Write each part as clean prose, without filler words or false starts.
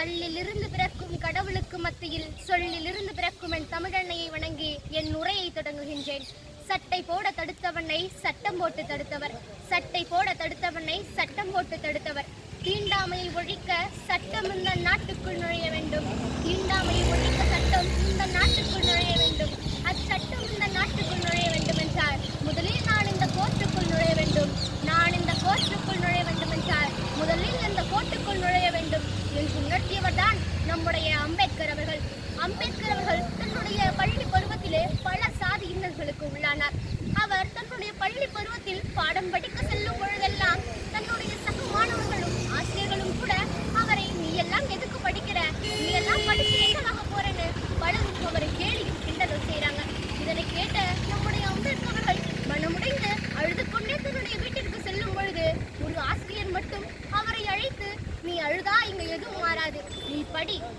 கல்லிலிருந்து பிறக்கும் கடவுளுக்கு மத்தியில் சொல்லிலிருந்து பிறக்கும் என் தமிழன்னையை வணங்கி என் உரையை தொடங்குகின்றேன். சட்டை போட தடுத்தவனை சட்டம் போட்டு தடுத்தவர், சட்டை போட தடுத்தவனை சட்டம் போட்டு தடுத்தவர். தீண்டாமையை ஒழிக்க சட்டம் இந்த நாட்டுக்குள் நுழைய வேண்டும். தீண்டாமையை ஒழிக்க சட்டம் இந்த நாட்டுக்குள் நுழைய வேண்டும். அச்சட்டம் இந்த நாட்டுக்குள் நுழைய வேண்டும் என்றால் முதலில் நான் இந்த கோர்ட்டுக்குள் நுழைய வேண்டும். நான் இந்த கோர்ட்டுக்குள் நுழைய வேண்டும் என்றால் முதலில் இந்த கோர்ட்டுக்குள் நுழைய வேண்டும் என்று உணர்த்தியவர் தான் நம்முடைய அம்பேத்கர் அவர்கள். அம்பேத்கர் அவர்கள் தன்னுடைய பள்ளி பருவத்திலே பல சாதி இன்னல்களுக்கு உள்ளானார். அவர் தன்னுடைய பள்ளி பருவத்தில் பாடம் படிக்க செல்லும் பொழுதெல்லாம் தன்னுடைய சக மாணவர்களும் ஆசிரியர்களும் கூட அவரை நீ எல்லாம் எதுக்கு படிக்கிற, நீ எல்லாம் படிச்சு என்னவாக போறேன்னு பலரும் அவரை கேலியும் கிண்டலும் செய்யறாங்க. இதனை கேட்ட நம்முடைய அம்பேத்கர் அவர்கள் மனமுடைந்து அழுது கொண்டே தன்னுடைய வீட்டிற்கு செல்லும் பொழுது ஒரு ஆசிரியர் மட்டும் அவரை அழைத்து, நீ அழுதா இங்க எதுவும் மாறாது, நீ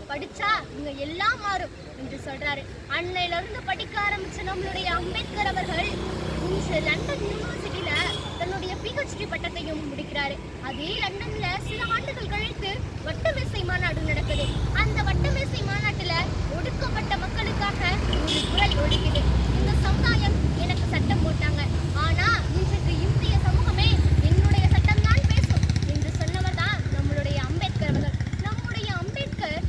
படிச்சா இங்க எல்லாம் மாறும் என்று சொல்றாரு. அன்னையில இருந்து படிக்க ஆரம்பிச்ச நம்மளுடைய அம்பேத்கர் அவர்கள் இன்று லண்டன் யூனிவர்சிட்டியில தன்னுடைய PhD பட்டத்தையும் முடிக்கிறாரு. அதே லண்டன்ல சில ஆண்டுகள் கழித்து வட்டமேசை மாநாடு நடக்குது. அந்த வட்டமேசை மாநாட்டுல ஒடுக்கப்பட்ட மக்களுக்காக ஒரு குரல் ஒலிக்குது. இந்த சமுதாயம் எனக்கு சட்டம் போட்டாங்க, ஆனா இன்றைக்கு இந்திய சமூகமே என்னுடைய சட்டம் தான் பேசும் என்று சொன்னவர் தான் நம்மளுடைய அம்பேத்கர் அவர்கள். நம்முடைய அம்பேத்கர்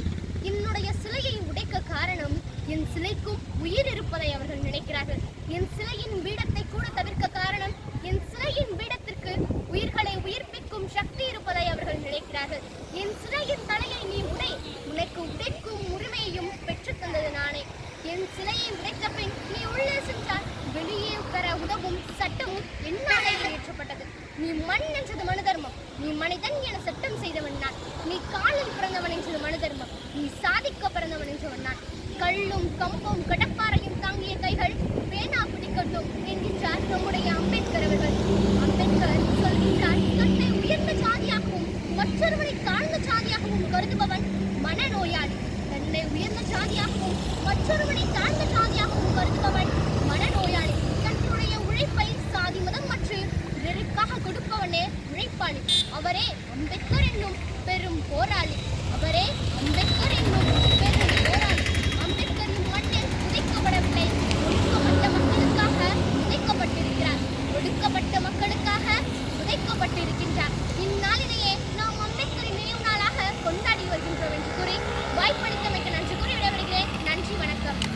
என்னுடைய சிலையை உடைக்க காரணம் என் சிலைக்கும் உயிர் இருப்பதை அவர்கள் நினைக்கிறார்கள். என் சிலையின் பீடத்தை கூட தவிர்க்க காரணம் என் சிலையின் பீடத்திற்கு உயிர்களை உயிர்ப்பிக்கும் சக்தி இருப்பதை அவர்கள் நினைக்கிறார்கள். என் சிலையின் தலையை நீ உடை, உனக்கு உடைக்கும் உரிமையையும் பெற்று தந்தது நானே. என் சிலையை உடைத்த பின் நீ உள்ளே சென்றால் வெளியே பெற உதவும் சட்டமும் என்னாலே இயற்றப்பட்டது. நீ மண் என்றது மனு தர்மம், நீ மனிதன் என சட்டம் செய்தவன் நான். நீ காலில் பிறந்தவன் என்றது மனு தர்மம், நீ சாதிக்க பிறந்தவன் என்றவன் நான். கல்லும் கம்பும் கடப்பாறையும் தாங்கிய கைகள் பேனா பிடிக்கட்டும் என்கின்றார் நம்முடைய அம்பேத்கர் அவர்கள். அம்பேத்கர் சொல்கின்றார், தன்னை உயர்ந்த சாதியாகவும் மற்றொருவரை தாழ்ந்த சாதியாகவும் கருதுபவன் மனநோயாளி. தன்னை உயர்ந்த சாதியாகவும் மற்றொருவரை தாழ்ந்த சாதியாகவும் கருதுபவன் மனநோயாளி. தன்னுடைய உழைப்பை சாதி மதம் மற்றும் பிறருக்காக கொடுப்பவனே உழைப்பாளி. அவரே அம்பேத்கர் என்னும் பெரும் போராளி. அவரே அம்பேத்கர்